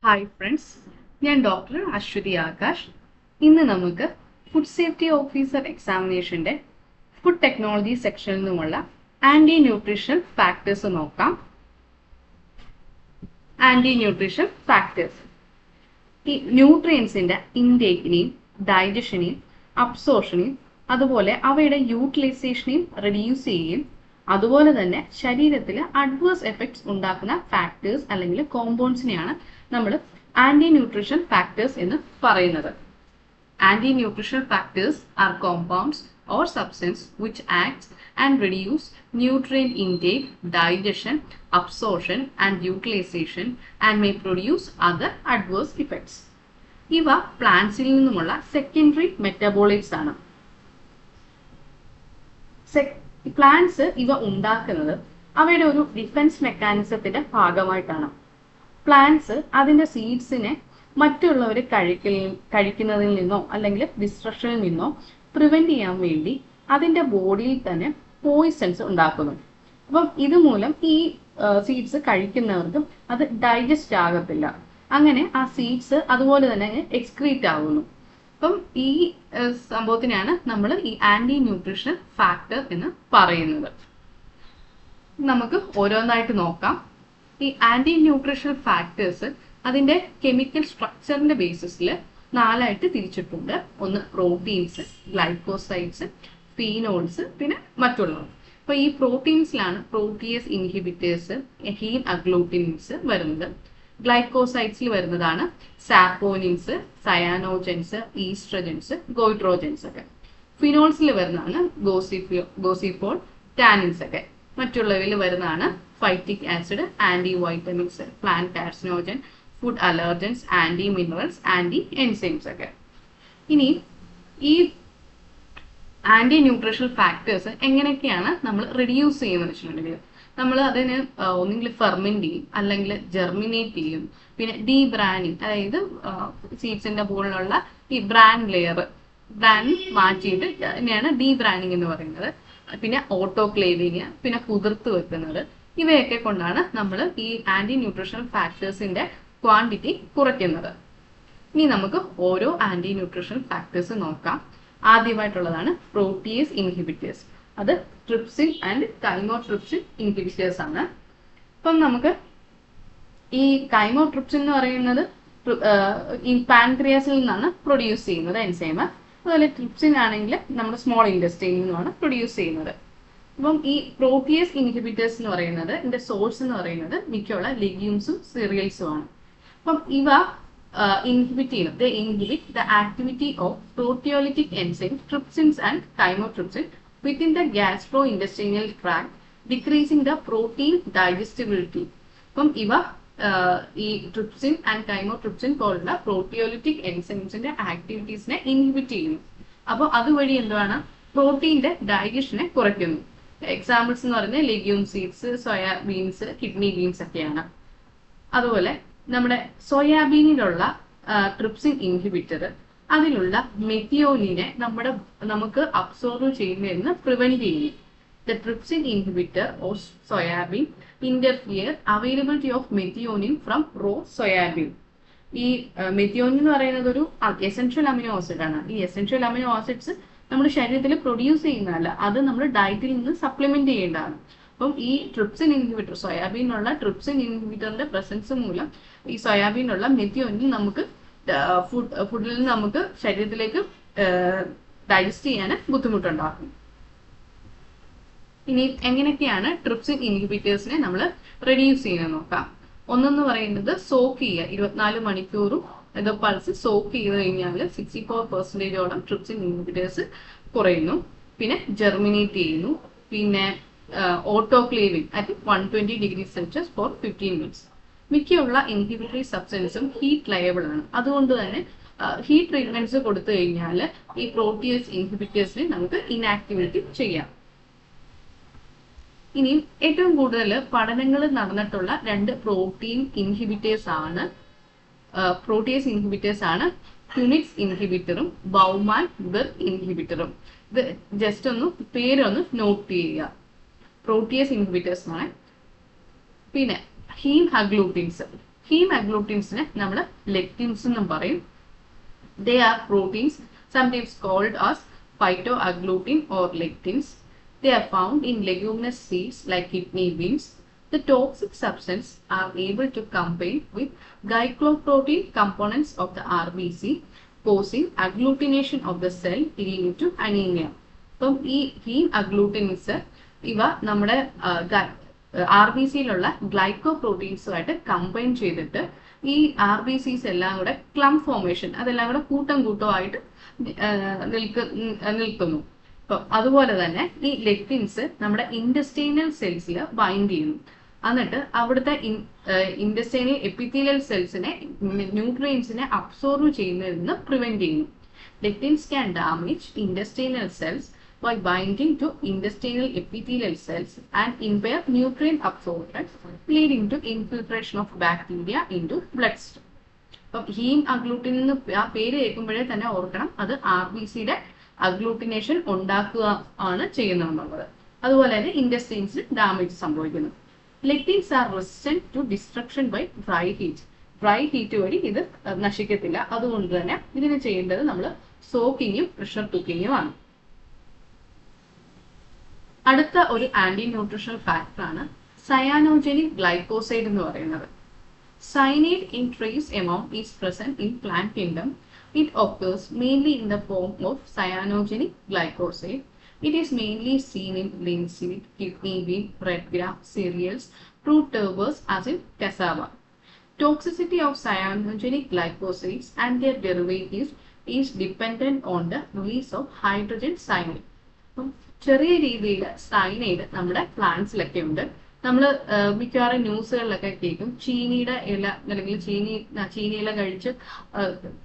Hi friends, ഞാൻ doctor Aswathy Akash. ഇന്ന് നമുക്ക് ഫുഡ് സേഫ്റ്റി ഓഫീസർ എക്സാമിനേഷൻ്റെ ഫുഡ് ടെക്നോളജി സെക്ഷനിൽ നിന്നുമുള്ള ആൻറ്റി ന്യൂട്രീഷൻ ഫാക്ടേഴ്സ് നോക്കാം. ആൻറ്റി ന്യൂട്രീഷൻ ഫാക്ടേഴ്സ് ഈ ന്യൂട്രിയൻസിൻ്റെ ഇൻടേക്കിനെയും ഡൈജഷനെയും അബ്സോർഷനെയും അതുപോലെ അവയുടെ യൂട്ടിലൈസേഷനെയും റെഡ്യൂസ് ചെയ്യുകയും അതുപോലെ തന്നെ ശരീരത്തിൽ അഡ്വേഴ്സ് എഫക്ട്സ് ഉണ്ടാക്കുന്ന ഫാക്ടേഴ്സ് അല്ലെങ്കിൽ കോമ്പൗണ്ട്സിനെയാണ് നമ്മൾ ആൻറ്റി ന്യൂട്രീഷൻ ഫാക്ടേഴ്സ് എന്ന് പറയുന്നത്. Anti nutrition factors are compounds or substance which acts and reduce nutrient intake, digestion, absorption and utilization and may produce other adverse effects. ഇവ പ്ലാന്റ്സിൽ നിന്നുമുള്ള സെക്കൻഡറി മെറ്റബോളിറ്റ്സ് ആണ്. പ്ലാന്റ്സ് ഇവ ഉണ്ടാക്കുന്നത് അവയുടെ ഒരു ഡിഫൻസ് മെക്കാനിസത്തിന്റെ ഭാഗമായിട്ടാണ്. പ്ലാന്റ്സ് അതിന്റെ സീഡ്സിനെ മറ്റുള്ളവർ കഴിക്കുന്നതിൽ നിന്നോ അല്ലെങ്കിൽ ഡിസ്ട്രക്ഷനിൽ നിന്നോ പ്രിവെന്റ് ചെയ്യാൻ വേണ്ടി അതിന്റെ ബോഡിയിൽ തന്നെ പോയിസൺസ് ഉണ്ടാക്കുന്നു. അപ്പം ഇതുമൂലം ഈ സീഡ്സ് കഴിക്കുന്നവർക്കും അത് ഡൈജസ്റ്റ് ആകത്തില്ല. അങ്ങനെ ആ സീഡ്സ് അതുപോലെ തന്നെ എക്സ്ക്രീറ്റ് ആകുന്നു. അപ്പം ഈ സംഭവത്തിനെയാണ് നമ്മൾ ഈ ആന്റി ന്യൂട്രീഷൻ ഫാക്ടർ എന്ന് പറയുന്നത്. നമുക്ക് ഓരോന്നായിട്ട് നോക്കാം. ഈ ആന്റി ന്യൂട്രീഷൻ ഫാക്ടേഴ്സ് അതിന്റെ കെമിക്കൽ സ്ട്രക്ചറിന്റെ ബേസിസിൽ 4 ആയിട്ട് തിരിച്ചിട്ടുണ്ട്. ഒന്ന് പ്രോട്ടീൻസ്, ഗ്ലൈക്കോസൈഡ്സ്, ഫീനോൾസ്, പിന്നെ മറ്റുള്ളവ. അപ്പൊ ഈ പ്രോട്ടീൻസിലാണ് പ്രോട്ടിയേസ് ഇൻഹിബിറ്റേഴ്സ്, ഹീം അഗ്ലൂട്ടിനിൻസ് വരുന്നത്. ഗ്ലൈക്കോസൈഡ്സിൽ വരുന്നതാണ് സാപ്പോനിൻസ്, സയാനോജൻസ്, ഈസ്ട്രജൻസ്, ഗോയിട്രോജൻസ് ഒക്കെ. ഫിനോൾസിൽ വരുന്നതാണ് ഗോസിപ്പോൾ, ടാനിൻസ് ഒക്കെ. മറ്റുള്ളവയിൽ വരുന്നതാണ് phytic acid, anti vitamins, plant carcinogen, food allergens, anti minerals, anti enzymes ഒക്കെ. ഇനി ഈ ആന്റി ന്യൂട്രീഷണൽ ഫാക്ടേഴ്സ് എങ്ങനെയൊക്കെയാണ് നമ്മൾ റെഡ്യൂസ് ചെയ്യുന്നത് വെച്ചിട്ടുണ്ടെങ്കിൽ, നമ്മൾ അതിന് ഒന്നുകിൽ ഫെർമെന്റ് ചെയ്യും, അല്ലെങ്കിൽ ജെർമിനേറ്റ് ചെയ്യും, പിന്നെ ഡീബ്രാനിങ്, അതായത് സീഡ്സിന്റെ മുകളിലുള്ള ഈ ബ്രാൻഡ് മാറ്റിയിട്ട് തന്നെയാണ് ഡീബ്രാനിങ് എന്ന് പറയുന്നത്. പിന്നെ ഓട്ടോക്ലേവിങ്, പിന്നെ കുതിർത്ത് വെക്കുന്നത്, ഇവയൊക്കെ കൊണ്ടാണ് നമ്മൾ ഈ ആന്റി ന്യൂട്രീഷണൽ ഫാക്ടേഴ്സിന്റെ ക്വാണ്ടിറ്റി കുറയ്ക്കുന്നത്. ഇനി നമുക്ക് ഓരോ ആന്റി ന്യൂട്രീഷണൽ ഫാക്ടേഴ്സ് നോക്കാം. ആദ്യമായിട്ടുള്ളതാണ് പ്രോട്ടിയേസ് ഇൻഹിബിറ്റേഴ്സ്. അത് ട്രിപ്സിൻ ആൻഡ് കൈമോട്രിപ്സിൻ ഇൻഹിബിറ്റേഴ്സ് ആണ്. അപ്പം നമുക്ക് ഈ കൈമോട്രിപ്സിൻ എന്ന് പറയുന്നത് ഈ പാൻക്രിയാസിൽ നിന്നാണ് പ്രൊഡ്യൂസ് ചെയ്യുന്നത് എൻസൈം. അതുപോലെ ട്രിപ്സിൻ ആണെങ്കിൽ നമ്മുടെ സ്മോൾ ഇൻഡസ്ട്രിയിൽ നിന്നാണ് പ്രൊഡ്യൂസ് ചെയ്യുന്നത്. അപ്പം ഈ പ്രോട്ടിയേസ് ഇൻഹിബിറ്റേഴ്സ് എന്ന് പറയുന്നത് ഇതിന്റെ സോഴ്സ് എന്ന് പറയുന്നത് മിക്കുള്ള ലെഗ്യൂംസും സീറിയൽസും ആണ്. അപ്പം ഇവ inhibit the activity of proteolytic enzymes trypsins and chymotrypsin within the gastrointestinal tract, decreasing the protein digestibility. അപ്പം ഇവ ഈ ട്രിപ്സിൻ ആൻഡ് കൈമോട്രിപ്സിൻ പോലുള്ള പ്രോട്ടിയോലിറ്റിക് എൻസൈംസിന്റെ ആക്ടിവിറ്റീസിനെ ഇൻഹിബിറ്റ് ചെയ്യുന്നു. അപ്പോൾ അതുവഴി എന്താണ്, പ്രോട്ടീന്റെ ഡൈജഷനെ കുറയ്ക്കുന്നു. എക്സാമ്പിൾസ് എന്ന് പറയുന്നത് legume seeds, soya beans, kidney beans ഒക്കെയാണ്. അതുപോലെ നമ്മുടെ സോയാബീനിലുള്ള ട്രിപ്സിൻ ഇൻഹിബിറ്റർ അതിലുള്ള മെത്തിയോണിനെ നമുക്ക് അബ്സോർബ് ചെയ്യുന്നതിന് പ്രിവെന്റ് ചെയ്യും. The trypsin inhibitor of soybean interfere availability of methionine from raw soybean. ഈ മെത്തിയോണിൻ എന്ന് പറയുന്നത് ഒരു എസെൻഷ്യൽ അമിനോ ആസിഡ് ആണ്. ഈ എസെൻഷ്യൽ അമിനോ ആസിഡ്സ് നമ്മുടെ ശരീരത്തിൽ പ്രൊഡ്യൂസ് ചെയ്യുന്നതല്ല, അത് നമ്മൾ ഡയറ്റിൽ നിന്ന് സപ്ലിമെന്റ് ചെയ്യേണ്ടതാണ്. അപ്പം ഈ ട്രിപ്സിൻ ഇൻഹിബിറ്റർ, സോയാബീനുള്ള ട്രിപ്സിൻ ഇൻഹിബിറ്ററിന്റെ പ്രസൻസ് മൂലം ഈ സോയാബീനുള്ള മെത്തിയോണിൻ നമുക്ക് ഫുഡിൽ നിന്ന് നമുക്ക് ശരീരത്തിലേക്ക് ഡൈജസ്റ്റ് ചെയ്യാൻ ബുദ്ധിമുട്ടുണ്ടാക്കും. ഇനി എങ്ങനെയൊക്കെയാണ് ട്രിപ്സിൻ ഇൻഹിബിറ്റേഴ്സിനെ നമ്മൾ റെഡ്യൂസ് ചെയ്യുന്നത് നോക്കാം. ഒന്നെന്ന് പറയുന്നത് സോക്ക് ചെയ്യുക. 24 മണിക്കൂറും ഇത് പൾസ് സോക്ക് ചെയ്ത് കഴിഞ്ഞാൽ 64% ട്രിപ്സിൻ ഇൻഹിബിറ്റേഴ്സ് കുറയുന്നു. പിന്നെ ജെർമിനേറ്റ് ചെയ്യുന്നു. പിന്നെ autoclaving at 120 degree Celsius for 15 minutes. മിക്കുള്ള ഇൻഹിബിറ്ററി സബ്സ്റ്റൻസും ഹീറ്റ് ലയബിൾ ആണ്. അതുകൊണ്ട് തന്നെ ഹീറ്റ് ട്രീറ്റ്മെന്റ്സ് കൊടുത്തു കഴിഞ്ഞാൽ ഈ പ്രോട്ടിയേസ് ഇൻഹിബിറ്റേഴ്സിനെ നമുക്ക് ഇനാക്ടിവേറ്റ് ചെയ്യാം. ഇനി ഏറ്റവും കൂടുതൽ പഠനങ്ങൾ നടന്നിട്ടുള്ള 2 പ്രോട്ടിയേസ് ഇൻഹിബിറ്റേഴ്സ് ആണ് ക്യുനിക്സ് ഇൻഹിബിറ്ററും ബൗമാൻ ബെർഗ് ഇൻഹിബിറ്ററും. ഇത് ജസ്റ്റ് പേരൊന്ന് നോട്ട് ചെയ്യുക. പ്രോട്ടിയേസ് ഇൻഹിബിറ്റേഴ്സ് ആണ്. പിന്നെ ഹീം അഗ്ലൂട്ടിൻസ് ഹീം അഗ്ലൂട്ടിൻസിനെ നമ്മൾ ലെക്റ്റിൻസ് എന്നും പറയും. They are proteins, sometimes called as phytoagglutinin or lectins. They are found in leguminous seeds like kidney beans. The toxic substance are able to combine with glycoprotein components of the RBC, causing agglutination of the cell leading to anemia. അപ്പം ഈ haem അഗ്ലൂട്ടിൻസ് ഇവ നമ്മുടെ R B സിയിലുള്ള glyco പ്രോട്ടീൻസുമായിട്ട് combine ചെയ്തിട്ട് ഈ R B സീസ് എല്ലാം കൂടെ ക്ലം formation അതെല്ലാം കൂടെ കൂട്ടം കൂട്ടമായിട്ട് നിൽക്കുന്നു. അപ്പം അതുപോലെ തന്നെ ഈ ലെക്റ്റിൻസ് നമ്മുടെ ഇൻഡസ്റ്റൈനൽ സെൽസിൽ ബൈൻഡ് ചെയ്യുന്നു. എന്നിട്ട് അവിടുത്തെ ഇൻഡസ്റ്റൈനൽ എപ്പിത്തീലിയൽ സെൽസിനെ ന്യൂട്രിയൻസിനെ അബ്സോർവ് ചെയ്യുന്നതിൽ നിന്ന് പ്രിവെന്റ് ചെയ്യുന്നു. Lectins can damage intestinal cells by binding to intestinal epithelial cells and impair nutrient absorption, leading to infiltration of bacteria into bloodstream. അപ്പം ഹീം അഗ്ലൂട്ടിൻ എന്ന് ആ പേര് കേൾക്കുമ്പോഴേ തന്നെ ഓർക്കണം അത് ആർ ബി സിയുടെ അഗ്ലൂട്ടിനേഷൻ ഉണ്ടാക്കുക ആണ് ചെയ്യുന്നതെന്നുള്ളത്. അതുപോലെ തന്നെ ഇൻഡസ്റ്റൈൻസിന് ഡാമേജ് സംഭവിക്കുന്നു. Lectins are resistant to destruction by dry heat. Dry heat വഴി ഇത് നശിക്കത്തില്ല. അതുകൊണ്ട് തന്നെ ഇതിന് ചെയ്യേണ്ടത് നമ്മൾ സോക്കിങ്ങും പ്രഷർ കുക്കിങ്ങും ആണ്. അടുത്ത ഒരു ആന്റി ന്യൂട്രീഷണൽ ഫാക്ടർ ആണ് സയാനോജനിക് ഗ്ലൈക്കോസൈഡ് എന്ന് പറയുന്നത്. Cyanide in trace amount is present in plant kingdom. It occurs mainly in the form of cyanogenic glycoside. It is mainly seen in linseed, kidney bean, red gram, cereals, fruit tubers as in cassava. Toxicity of cyanogenic glycosides and their derivatives is dependent on the release of hydrogen cyanide. ചെറിയ രീതിയിൽ cyanide നമ്മുടെ പ്ലാന്റ്സിലൊക്കെ ഉണ്ട്. നമ്മൾ മിക്കവാറും ന്യൂസുകളിലൊക്കെ കേൾക്കും ചീനിയുടെ ഇല അല്ലെങ്കിൽ ചീനിയില കഴിച്ച്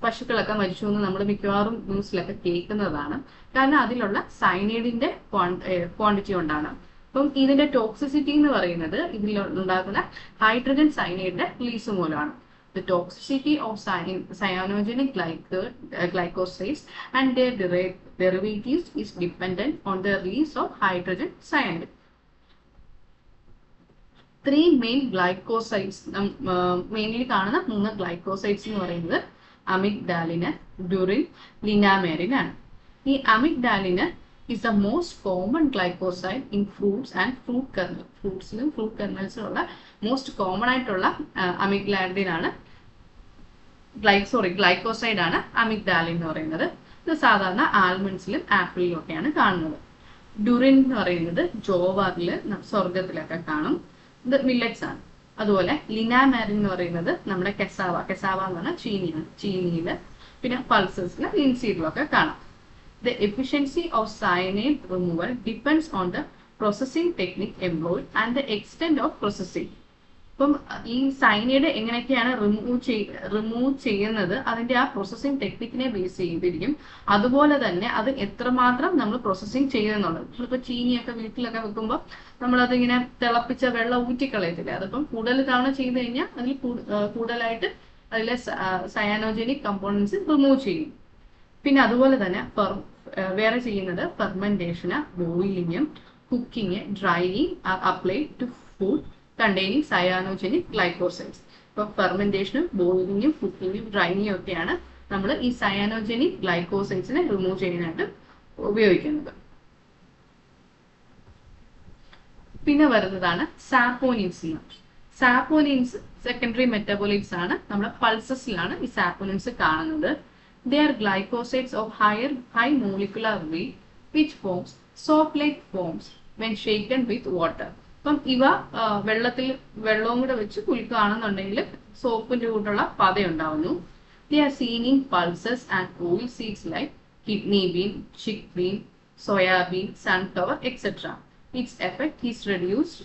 പശുക്കളൊക്കെ മരിച്ചു എന്ന് നമ്മൾ മിക്കവാറും ന്യൂസിലൊക്കെ കേൾക്കുന്നതാണ്. കാരണം അതിലുള്ള സയനൈഡിന്റെ ക്വാണ്ടിറ്റി കൊണ്ടാണ്. അപ്പം ഇതിന്റെ ടോക്സിസിറ്റി എന്ന് പറയുന്നത് ഇതിൽ ഉണ്ടാകുന്ന ഹൈഡ്രജൻ സയനൈഡിന്റെ റിലീസ് മൂലമാണ്. The toxicity of cyanogenic glycosides and their derivatives is dependent on the release of hydrogen cyanide. Three main glycosides, mainly കാണുന്ന 3 glycosides എന്ന് പറയുന്നത് അമിഗ്ഡാലിന്, ഡ്യൂറിൻ, ലിനാമെറിൻ ആണ്. ഈ അമിഗ്ഡാലിന് is the most common glycoside in fruits and fruit kernels. ഫ്രൂട്ട്സിലും fruit കെർണൽസിലുള്ള most common ആയിട്ടുള്ള amygdalin ആണ് glycoside ആണ് അമിഗ്ഡാലിൻ എന്ന് പറയുന്നത്. ഇത് സാധാരണ ആൽമണ്ട്സിലും ആപ്പിളിലും ഒക്കെയാണ് കാണുന്നത്. ഡ്യൂറിൻ എന്ന് പറയുന്നത് ജോവാറില് സ്വർഗത്തിലൊക്കെ കാണും. ഇത് മില്ലറ്റ്സ് ആണ്. അതുപോലെ ലിനാമാരിൻ എന്ന് പറയുന്നത് നമ്മുടെ കെസാവ എന്ന് പറഞ്ഞാൽ ചീനിയില് പിന്നെ പൾസസില് ലിൻസീഡിലൊക്കെ കാണാം. The efficiency of cyanide removal depends on the processing technique employed and the extent of processing. അപ്പം ഈ സയനൈഡ് എങ്ങനെയൊക്കെയാണ് റിമൂവ് ചെയ്യുന്നത് അതിന്റെ ആ പ്രോസസ്സിംഗ് ടെക്നിക്കിനെ ബേസ് ചെയ്തിരിക്കും. അതുപോലെ തന്നെ അത് എത്രമാത്രം നമ്മൾ പ്രോസസ്സിംഗ് ചെയ്യുന്നുള്ളത്. ഇപ്പൊ ചീനിയൊക്കെ വീട്ടിലൊക്കെ വെക്കുമ്പോൾ നമ്മളതിങ്ങനെ തിളപ്പിച്ച വെള്ളം ഊറ്റിക്കളയത്തില്ലേ, അതിപ്പം കൂടുതൽ തവണ ചെയ്ത് കഴിഞ്ഞാൽ അതിൽ കൂടുതലായിട്ട് അതിലെ സയാനോജനിക് കമ്പോണൻസ് റിമൂവ് ചെയ്യും. പിന്നെ അതുപോലെ തന്നെ വേറെ ചെയ്യുന്നത് ഫെർമെന്റേഷന്, ബോയിലിങ്ങും cooking, drying are applied to food containing cyanogenic glycosides. ഇപ്പൊ ഫെർമെന്റേഷനും ബോയിലിങ്ങും കുക്കിങ്ങും ഡ്രൈയിങ്ങും ഒക്കെയാണ് നമ്മൾ ഈ സയാനോജനിക് ഗ്ലൈക്കോസൈഡ്സിനെ റിമൂവ് ചെയ്യാനായിട്ട് ഉപയോഗിക്കുന്നത്. പിന്നെ വരുന്നതാണ് സാപ്പോനിൻസ്. സാപ്പോനിൻസ് സെക്കൻഡറി മെറ്റബോളിറ്റ്സ് ആണ്. നമ്മുടെ പൾസസിലാണ് ഈ സാപ്പോനിൻസ് കാണുന്നത്. They are glycosides of high molecular weight which forms soap-like forms when shaken with water. അപ്പം ഇവ വെള്ളവും കൂടെ വെച്ച് കുലുക്കുകയാണെന്നുണ്ടെങ്കിൽ സോപ്പിന്റെ കൂട്ടുള്ള പതയുണ്ടാവുന്നു. They are seen in pulses and oil seeds like kidney bean, chickpea, soya bean, sunflower, etc. Its effect is reduced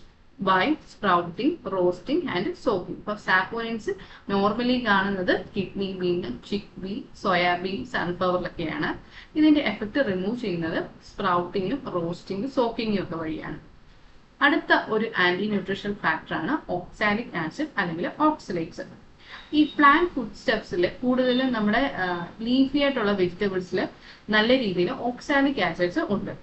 by sprouting, roasting and soaking. ഇപ്പോൾ സാപ്പോനിൻസ് normally കാണുന്നത് kidney been, chick soybean, സൺഫ്ലവറിലൊക്കെയാണ്. ഇതിന്റെ effect remove ചെയ്യുന്നത് സ്പ്രൗട്ടിങ്ങും റോസ്റ്റിങ്ങും സോക്കിങ്ങും ഒക്കെ വഴിയാണ്. അടുത്ത ഒരു anti nutritional ഫാക്ടറാണ് oxalic acid അല്ലെങ്കിൽ ഓക്സലേറ്റ്സ്. ഈ പ്ലാന്റ് ഫുഡ് സ്റ്റെപ്സിൽ കൂടുതലും നമ്മുടെ ലീഫി ആയിട്ടുള്ള വെജിറ്റബിൾസിൽ നല്ല രീതിയിൽ ഓക്സാലിക് ആസിഡ്സ് ഉണ്ട്.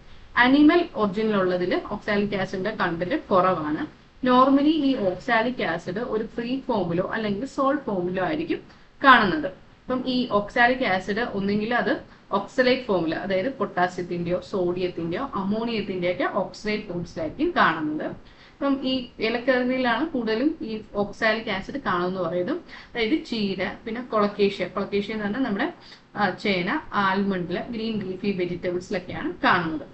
അനിമൽ ഒറിജിനിലുള്ളതിൽ ഓക്സാലിക് ആസിഡിന്റെ കണ്ടന്റ് കുറവാണ്. നോർമലി ഈ ഓക്സാലിക് ആസിഡ് ഒരു ഫ്രീ ഫോമിലോ അല്ലെങ്കിൽ സോൾട്ട് ഫോമിലോ ആയിരിക്കും കാണുന്നത്. അപ്പം ഈ ഓക്സാലിക് ആസിഡ് ഒന്നെങ്കിൽ അത് ഓക്സലേറ്റ് ഫോമിൽ, അതായത് പൊട്ടാസ്യത്തിന്റെയോ സോഡിയത്തിന്റെയോ അമോണിയത്തിന്റെയോ ഒക്കെ ഓക്സലേറ്റ് ഫോംസിലായിരിക്കും കാണുന്നത്. അപ്പം ഈ ഇലക്കറികളിലാണ് കൂടുതലും ഈ ഓക്സാലിക് ആസിഡ് കാണുമെന്ന് പറയുന്നത്. അതായത് ചീര, പിന്നെ കൊളക്കേഷ്യ എന്ന് പറഞ്ഞാൽ നമ്മുടെ ചേന, ആൽമണ്ടില്, ഗ്രീൻ ലീഫി വെജിറ്റബിൾസിലൊക്കെയാണ് കാണുന്നത്.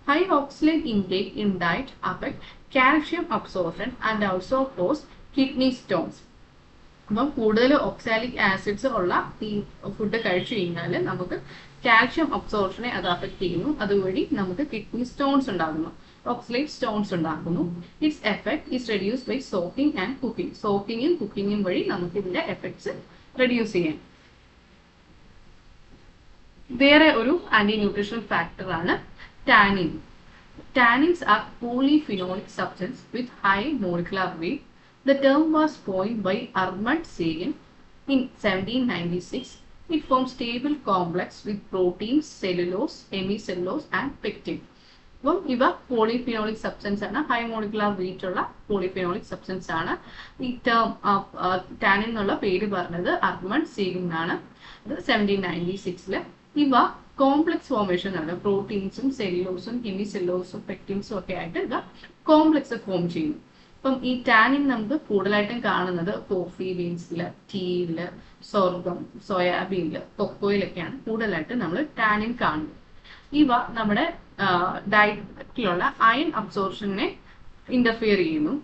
High oxalate intake in diet affect calcium absorption and also cos kidney stones. അപ്പം കൂടുതൽ ഓക്സാലിക് ആസിഡ്സ് ഉള്ള ഈ ഫുഡ് കഴിച്ചു കഴിഞ്ഞാൽ നമുക്ക് കാൽഷ്യം അബ്സോർപ്ഷനെ അത് അഫക്ട് ചെയ്യുന്നു. അതുവഴി നമുക്ക് കിഡ്നി സ്റ്റോൺസ് ഉണ്ടാകുന്നു, ഓക്സലേറ്റ് സ്റ്റോൺസ് ഉണ്ടാക്കുന്നു. Its effect is reduce by soaking and cooking. സോക്കിങ്ങും കുക്കിങ്ങും വഴി നമുക്ക് ഇതിന്റെ എഫക്ട്സ് റെഡ്യൂസ് ചെയ്യാം. വേറെ ഒരു ആന്റി ന്യൂട്രീഷണൽ ഫാക്ടറാണ് tannin. Tannins are polyphenolic substance with high molecular weight. The term was coined by Armand Sagan in 1796. It forms stable complex with proteins, cellulose, hemicellulose and pectin. അപ്പം ഇവ polyphenolic substance ആണ്, high molecular weight ഉള്ള polyphenolic substance ആണ്. ഈ term tannin എന്നുള്ള പേര് പറഞ്ഞത് അർമണ്ട് സീഗൻ ആണ്. അത് 1796. ഇവ കോംപ്ലക്സ് ഫോർമേഷൻ ആണ്. പ്രോട്ടീൻസും സെല്ലുലോസും ഹെമിസെല്ലോസും പെക്റ്റിൻസും ഒക്കെ ആയിട്ട് ഇത് കോംപ്ലക്സ് ഫോം ചെയ്യുന്നു. അപ്പം ഈ ടാനിൻ നമുക്ക് കൂടുതലായിട്ടും കാണുന്നത് കോഫി ബീൻസില്, ടീയില്, സോർഗം, സോയാബീനില്, കൊക്കോയിലൊക്കെയാണ് കൂടുതലായിട്ട് നമ്മൾ ടാനിൻ കാണുന്നത്. ഇവ നമ്മുടെ ഡയറ്റിലുള്ള അയൺ അബ്സോർപ്ഷനെ ഇന്റർഫിയർ ചെയ്യുന്നു.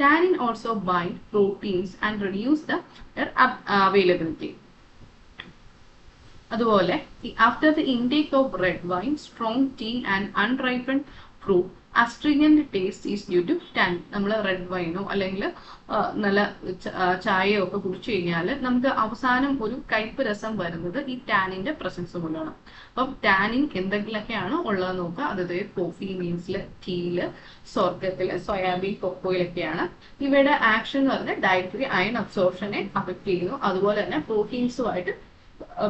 Tannin also bind proteins and reduce the availability. അതുപോലെ after the intake of red wine, strong tea and unripened fruit, astringent taste is due to tannin. നമ്മൾ റെഡ് വൈനോ അല്ലെങ്കിൽ നല്ല ചായയോ ഒക്കെ കുടിച്ചു കഴിഞ്ഞാൽ നമുക്ക് അവസാനം ഒരു കയ്പ് രസം വരുന്നത് ഈ ടാനിന്റെ പ്രസൻസ് മൂലമാണ്. അപ്പം ടാനിൻ എന്തെങ്കിലുമൊക്കെയാണ് ഉള്ളത് നോക്കുക. അതായത് കോഫി ബീൻസില്, ടീയില്, സ്വർഗത്തില്, സോയാബീൻ, കൊക്കോയിലൊക്കെയാണ്. ഇവയുടെ ആക്ഷൻ എന്ന് പറഞ്ഞാൽ ഡയറ്ററി അയൺ അബ്സോർപ്ഷനെ അഫക്ട് ചെയ്യുന്നു. അതുപോലെ തന്നെ പ്രോട്ടീൻസുമായിട്ട്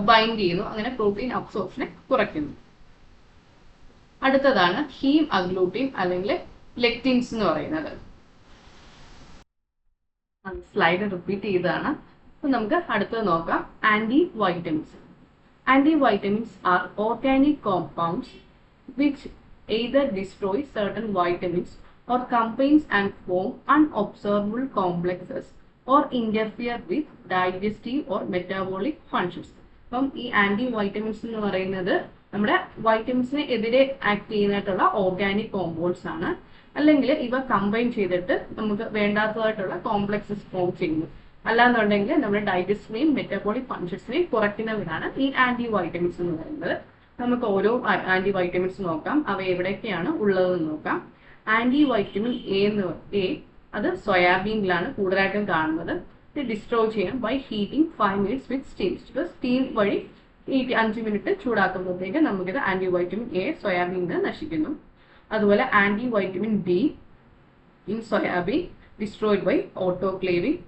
ബൈൻഡ് ചെയ്യുന്നു. അങ്ങനെ പ്രോട്ടീൻ അബ്സോർപ്ഷനെ കുറയ്ക്കുന്നു. അടുത്തതാണ് ഹീം അഗ്ലൂട്ടിൻ അല്ലെങ്കിൽ ലെക്റ്റിൻസ് എന്ന് പറയുന്നത്. സ്ലൈഡ് റിപ്പീറ്റ് ചെയ്തതാണ്. അപ്പൊ നമുക്ക് അടുത്തത് നോക്കാം. Anti vitamins. Anti vitamins are organic compounds which either destroy certain vitamins or combines and form unobservable complexes or interfere with digestive or metabolic functions. അപ്പം ഈ ആന്റി വൈറ്റമിൻസ് എന്ന് പറയുന്നത് നമ്മുടെ വൈറ്റമിൻസിന് എതിരെ ആക്ട് ചെയ്യുന്നതായിട്ടുള്ള ഓർഗാനിക് കോമ്പൗണ്ട്സ് ആണ്. അല്ലെങ്കിൽ ഇവ കമ്പൈൻ ചെയ്തിട്ട് നമുക്ക് വേണ്ടാത്തതായിട്ടുള്ള കോംപ്ലക്സസ് ഫോം ചെയ്യുന്നു. അല്ലാന്നുണ്ടെങ്കിൽ നമ്മുടെ ഡൈജസ്റ്റിനെയും മെറ്റബോളിക് ഫങ്ഷൻസിനെയും കുറയ്ക്കുന്നവരാണ് ഈ ആന്റി വൈറ്റമിൻസ് എന്ന് പറയുന്നത്. നമുക്ക് ഓരോ ആന്റി വൈറ്റമിൻസ് നോക്കാം, അവ എവിടെയൊക്കെയാണ് ഉള്ളതെന്ന് നോക്കാം. ആന്റി വൈറ്റമിൻ എ അത് സോയാബീനിലാണ് കൂടുതലായിട്ടും കാണുന്നത്. ഇത് ഡിസ്ട്രോയ് ചെയ്യാം by heating 5 minutes with steam. Steam വഴി 5 മിനിറ്റ് ചൂടാക്കുമ്പോഴത്തേക്ക് നമുക്കിത് ആന്റി വൈറ്റമിൻ എ സോയാബീനിൽ നശിക്കുന്നു. അതുപോലെ anti vitamin D in soybean destroyed by autoclaving.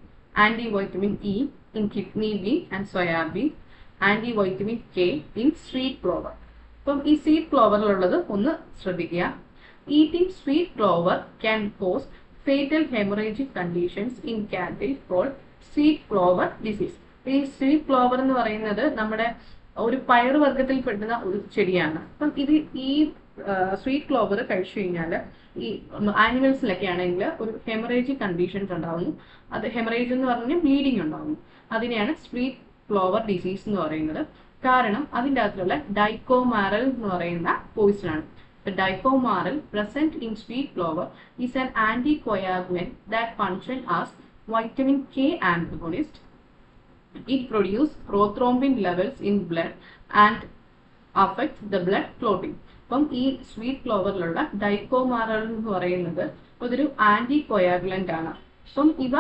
Anti vitamin E in kidney bean and soybean. Anti vitamin K in sweet clover. അപ്പം ഈ sweet ക്ലോവറിലുള്ളത് ഒന്ന് ശ്രദ്ധിക്കുക. Eating sweet clover can cause fatal hemorrhagic conditions in cattle called sweet clover disease. ഈ sweet clover എന്ന് പറയുന്നത് നമ്മുടെ ഒരു പയറുവർഗത്തിൽ പെടുന്ന ഒരു ചെടിയാണ്. അപ്പം ഇത് ഈ സ്വീറ്റ് ക്ലോവർ കഴിച്ചു കഴിഞ്ഞാൽ ഈ ആനിമൽസിലൊക്കെ ആണെങ്കിൽ ഒരു ഹെമറേജിക് കണ്ടീഷൻസ് ഉണ്ടാകുന്നു. അത് ഹെമറേജ് എന്ന് പറഞ്ഞാൽ ബ്ലീഡിങ് ഉണ്ടാകുന്നു. അതിനെയാണ് സ്വീറ്റ് ഫ്ലവർ ഡിസീസ് എന്ന് പറയുന്നത്. കാരണം അതിൻ്റെ അകത്തുള്ള ഡൈക്കോമാരൽ എന്ന് പറയുന്ന പോയിസൺ ആണ്. Dicoumarol present in sweet flower is an anticoagulant that function as vitamin K antagonist. It produces prothrombin levels in blood and affects the blood clotting. അപ്പം ഈ സ്വീറ്റ് ഫ്ലവറിലുള്ള ഡൈക്കോമാരൽ എന്ന് പറയുന്നത് അതൊരു ആന്റി കൊയാഗുലന്റ് ആണ്. അപ്പം ഇവ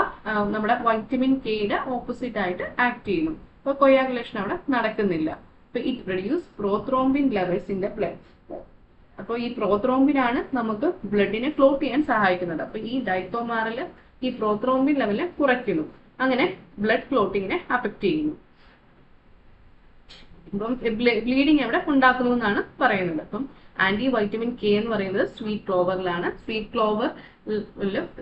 നമ്മുടെ വൈറ്റമിൻ കെയുടെ ഓപ്പോസിറ്റ് ആയിട്ട് ആക്ട് ചെയ്യുന്നു. അപ്പൊ കൊയാഗുലേഷൻ അവിടെ നടക്കുന്നില്ല. അപ്പൊ it produce prothrombin levels in the blood. അപ്പോൾ ഈ പ്രോത്രോംബിൻ ആണ് നമുക്ക് ബ്ലഡിനെ ക്ലോട്ട് ചെയ്യാൻ സഹായിക്കുന്നത്. അപ്പൊ ഈ ഡൈക്കോമാരൽ ഈ പ്രോത്രോംബിൻ ലെവലിനെ കുറയ്ക്കുന്നു. അങ്ങനെ ബ്ലഡ് ക്ലോട്ടിങ്ങിനെ അഫക്ട് ചെയ്യുന്നു. അപ്പം ബ്ലീഡിങ് എവിടെ ഉണ്ടാക്കുന്നു എന്നാണ് പറയുന്നത്. അപ്പം ആന്റി വൈറ്റമിൻ കെ എന്ന് പറയുന്നത് സ്വീറ്റ് ക്ലോവറിലാണ്. സ്വീറ്റ് ക്ലോവർ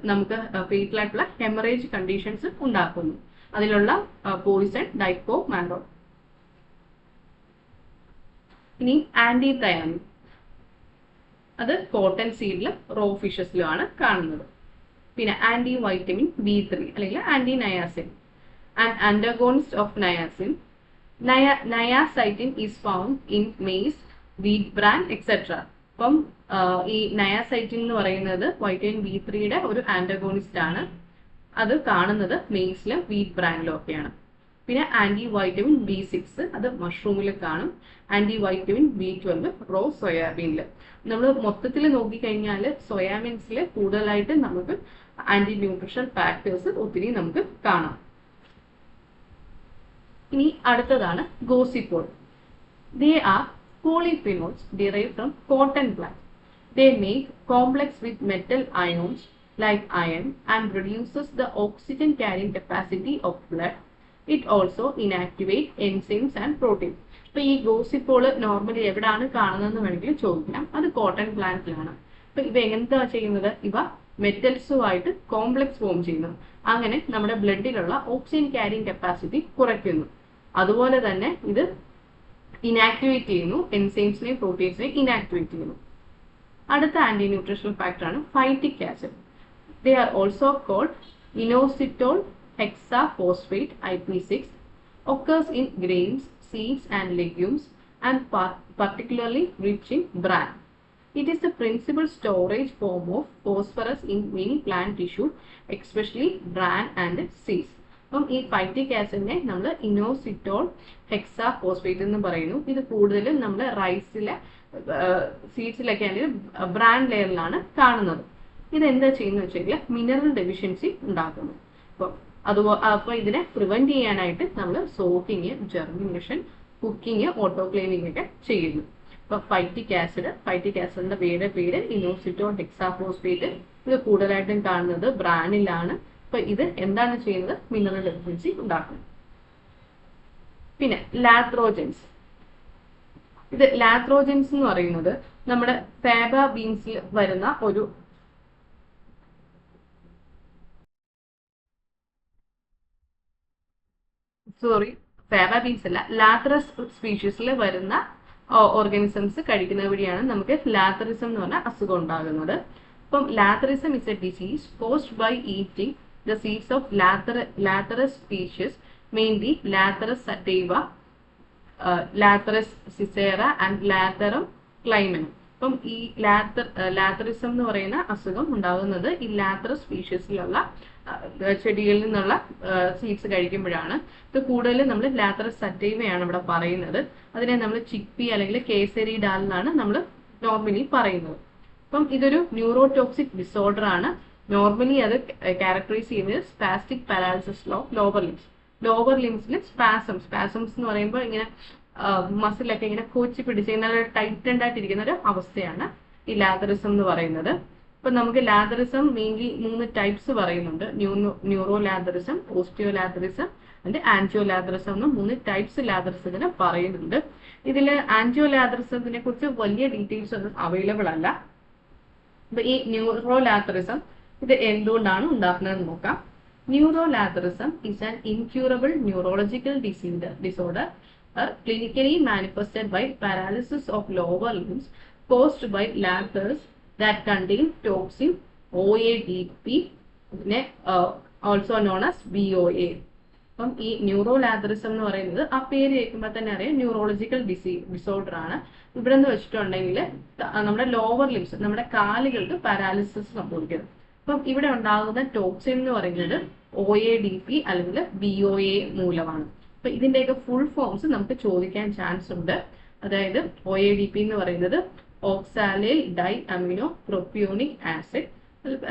നമുക്ക് ഫേറ്റൽ ആയിട്ടുള്ള ഹെമറേജ് കണ്ടീഷൻസ് ഉണ്ടാക്കുന്നു. അതിലുള്ള പോയിസൺ ഡൈക്ലോമാൻഡോൾ. ഇനി ആന്റി തയാമിൻ, അത് കോട്ടൺ സീഡിലും റോ ഫിഷസിലുമാണ് കാണുന്നത്. പിന്നെ ആന്റി വൈറ്റമിൻ B3 അല്ലെങ്കിൽ anti niacin, and antagonist of niacin. Niacytin is found in maize, wheat bran etcetera. അപ്പം ഈ നയാസൈറ്റിൻ എന്ന് പറയുന്നത് വൈറ്റമിൻ B3യുടെ ഒരു ആന്റഗോണിസ്റ്റ് ആണ്. അത് കാണുന്നത് മെയ്സിലും വീറ്റ് ബ്രാനിലും ഒക്കെയാണ്. പിന്നെ ആന്റി വൈറ്റമിൻ B6 അത് മഷ്റൂമിൽ കാണും. ആന്റി വൈറ്റമിൻ B12 റോ സോയാബീനിൽ. നമ്മൾ മൊത്തത്തിൽ നോക്കിക്കഴിഞ്ഞാൽ സോയാബീൻസിൽ കൂടുതലായിട്ട് നമുക്ക് ആന്റി ന്യൂട്രീഷൻ ഫാക്ടേഴ്സ് ഒത്തിരി നമുക്ക് കാണാം. ഇനി അടുത്തതാണ് gossypol. They are polyphenols derived from cotton plant. They make complex with metal ions like iron and reduces the oxygen carrying capacity of blood. It also inactivate enzymes and proteins. അപ്പൊ ഈ ഗോസിപ്പോൾ normally എവിടെയാണ് കാണുന്നതെന്ന് വേണമെങ്കിൽ ചോദിക്കാം. അത് cotton പ്ലാന്റിലാണ്. അപ്പൊ ഇവ എന്താ ചെയ്യുന്നത്? ഇവ മെറ്റൽസുമായിട്ട് കോംപ്ലക്സ് ഫോം ചെയ്യുന്നു. അങ്ങനെ നമ്മുടെ ബ്ലഡിലുള്ള ഓക്സിജൻ ക്യാരിങ് കപ്പാസിറ്റി കുറയ്ക്കുന്നു. അതുപോലെ തന്നെ ഇത് ഇനാക്ടിവേറ്റ് ചെയ്യുന്നു, എൻസൈംസിനെയും പ്രോട്ടീൻസിനെയും ഇനാക്ടിവേറ്റ് ചെയ്യുന്നു. അടുത്ത ആന്റി ന്യൂട്രീഷണൽ ഫാക്ടർ ആണ് phytic acid. They are also called inositol hexaphosphate IP6, occurs in grains, seeds and legumes and particularly rich in bran. It is the principal storage form of phosphorus in many plant tissue, especially bran and seeds. അപ്പം ഈ phytic ആസിഡിനെ നമ്മൾ inositol ഹെക്സാഫോസ്ഫേറ്റ് എന്ന് പറയുന്നു. ഇത് കൂടുതലും നമ്മൾ റൈസിലെ സീഡ്സിലൊക്കെ ആണെങ്കിൽ bran ലെയറിലാണ് കാണുന്നത്. ഇത് എന്താ ചെയ്യുന്നത് വെച്ചാൽ മിനറൽ ഡെഫിഷ്യൻസി ഉണ്ടാക്കുന്നു. അപ്പോൾ ഇതിനെ പ്രിവെന്റ് ചെയ്യാനായിട്ട് നമ്മൾ സോക്കിങ്, ജെർമിനേഷൻ, കുക്കിംഗ്, ഓട്ടോക്ലേവിംഗ് ഒക്കെ ചെയ്യുന്നു. അപ്പൊ ഫൈറ്റിക് ആസിഡിന്റെ പേര് ഇനോസിറ്റോൾ ഹെക്സാഫോസ്ഫേറ്റ്. ഇത് കൂടുതലായിട്ടും കാണുന്നത് ബ്രാനിലാണ്. അപ്പൊ ഇത് എന്താണ് ചെയ്യുന്നത്? മിനറൽ ഡെഫിഷ്യൻസി ഉണ്ടാക്കും. പിന്നെ ലാത്രോജൻസ്. ഇത് ലാത്രോജൻസ് എന്ന് പറയുന്നത് നമ്മുടെ ഫാബ ബീൻസിൽ വരുന്ന ഒരു ഫാബ ബീൻസ് അല്ല, ലാത്രസ് സ്പീഷീസിൽ വരുന്ന ഓർഗാനിസംസ് കഴിക്കുന്നത് വഴിയാണ് നമുക്ക് ലാത്തറിസം എന്ന് പറഞ്ഞ അസുഖം ഉണ്ടാകുന്നത്. അപ്പം lathyrism is a disease caused by eating the seeds of Lathyrus species, mainly Lathyrus sativa, Lathyrus sicera and Lathyrus clymenum. അപ്പം ഈ ലാത്തറിസം എന്ന് പറയുന്ന അസുഖം ഉണ്ടാകുന്നത് ഈ ലാത്തറസ് സ്പീഷീസിലുള്ള ചെടികളിൽ നിന്നുള്ള സീഡ്സ് കഴിക്കുമ്പോഴാണ്. ഇത് കൂടുതലും നമ്മൾ ലാത്തറസ് സറ്റൈവയാണ് ഇവിടെ പറയുന്നത്. അതിനെ നമ്മൾ ചിക്പി അല്ലെങ്കിൽ കേസരി ഡാൽ എന്നാണ് നമ്മൾ നോർമലി പറയുന്നത്. അപ്പം ഇതൊരു ന്യൂറോടോക്സിക് ഡിസോർഡർ ആണ്. നോർമലി അത് ക്യാരക്ടറൈസ് ചെയ്യുന്നത് സ്പാസ്റ്റിക് പാരാലിസിസ് ഓഫ് ലോവർ ലിംസിൽ സ്പാസംസ് എന്ന് പറയുമ്പോൾ ഇങ്ങനെ മസിലൊക്കെ ഇങ്ങനെ കോച്ചി പിടിച്ച് നല്ല ടൈറ്റൻഡ് ആയിട്ടിരിക്കുന്ന ഒരു അവസ്ഥയാണ് ഈ ലാത്തറിസം എന്ന് പറയുന്നത്. ഇപ്പൊ നമുക്ക് ലാത്തറിസം മെയിൻലി 3 ടൈപ്സ് പറയുന്നുണ്ട്. ന്യൂറോ ലാത്തറിസം, ഓസ്റ്റിയോ ലാത്തറിസം ആൻഡ് ആൻജിയോ ലാത്തറിസം എന്ന് 3 ടൈപ്സ് ലാത്തറിസത്തിനെ പറയുന്നുണ്ട്. ഇതിൽ ആൻജിയോ ലാത്തറിസത്തിനെ കുറിച്ച് വലിയ ഡീറ്റെയിൽസ് ഒന്നും അവൈലബിൾ അല്ല. അപ്പൊ ഈ ന്യൂറോ ലാത്തറിസം ഇത് എന്തുകൊണ്ടാണ് ഉണ്ടാക്കുന്നതെന്ന് നോക്കാം. Neurolathyrism is an incurable neurological disorder clinically manifested by paralysis of lower limbs caused by lathers that contain toxin OADP, also known as BOA. അപ്പം ഈ ന്യൂറോ ലാത്തറിസം എന്ന് പറയുന്നത് ആ പേര് കേൾക്കുമ്പോൾ തന്നെ അറിയാം ന്യൂറോളജിക്കൽ ഡിസോർഡർ ആണ്. ഇവിടെ നിന്ന് വെച്ചിട്ടുണ്ടെങ്കിൽ നമ്മുടെ ലോവർ ലിംസ്, നമ്മുടെ കാലുകൾക്ക് പാരാലിസിസ് സംഭവിക്കുന്നത്. അപ്പം ഇവിടെ ഉണ്ടാകുന്ന ടോക്സിൻ എന്ന് പറയുന്നത് OADP അല്ലെങ്കിൽ BOA മൂലമാണ്. അപ്പൊ ഇതിന്റെയൊക്കെ ഫുൾ ഫോംസ് നമുക്ക് ചോദിക്കാൻ ചാൻസ് ഉണ്ട്. അതായത് OADP എന്ന് പറയുന്നത് oxalyl diamino propionic acid,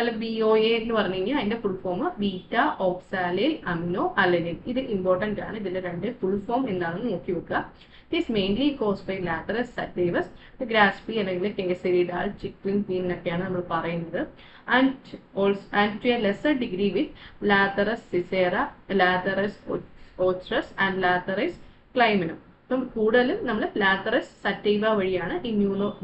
അല്ല BOA എന്ന് പറഞ്ഞു കഴിഞ്ഞാൽ അതിന്റെ full form beta oxalyl amino alanine. ഇത് ഇമ്പോർട്ടന്റ് ആണ്. ഇതിന്റെ 2 ഫുൾ ഫോം എന്താണെന്ന് നോക്കി വെക്കുക. It is mainly caused by lathyrus sativus, grass pea അല്ലെങ്കിൽ കേസരി ഡാൽ, ചിക്ലിൻ പീൻ എന്നൊക്കെയാണ് നമ്മൾ പറയുന്നത്. And to a lesser degree with lathyrus cicera, lathyrus ochrus and lathyrus climenum. അപ്പം കൂടുതലും നമ്മൾ ലാത്തറസ് സറ്റൈവ വഴിയാണ് ഈ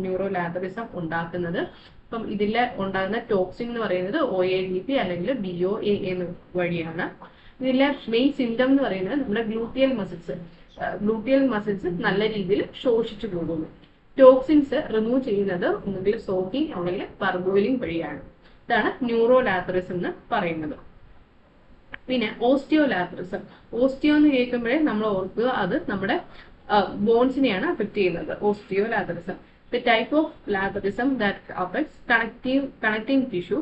ന്യൂറോ ലാത്തറിസം ഉണ്ടാക്കുന്നത്. അപ്പം ഇതിൽ ഉണ്ടാകുന്ന ടോക്സിൻ എന്ന് പറയുന്നത് OADP അല്ലെങ്കിൽ DOAA വഴിയാണ്. ഇതിലെ മെയിൻ സിംറ്റം എന്ന് പറയുന്നത് നമ്മുടെ ഗ്ലൂട്ടിയൽ മസിൽസ് നല്ല രീതിയിൽ ശോഷിച്ചു പോകുന്നു. ടോക്സിൻസ് റിമൂവ് ചെയ്യുന്നത് ഒന്നുകിൽ സോക്കിംഗ് അല്ലെങ്കിൽ ബർബോയിലിംഗ് വഴിയാണ്. ഇതാണ് ന്യൂറോലാത്തറിസം എന്ന് പറയുന്നത്. പിന്നെ ഓസ്റ്റിയോലാത്തറിസം. ഓസ്റ്റിയോ എന്ന് കേൾക്കുമ്പോഴേ നമ്മൾ ഓർക്കുക അത് നമ്മുടെ ബോൺസിനെയാണ് അഫക്ട് ചെയ്യുന്നത്. ഓസ്റ്റിയോലാത്തറിസം. The type of latherism that affects connecting tissue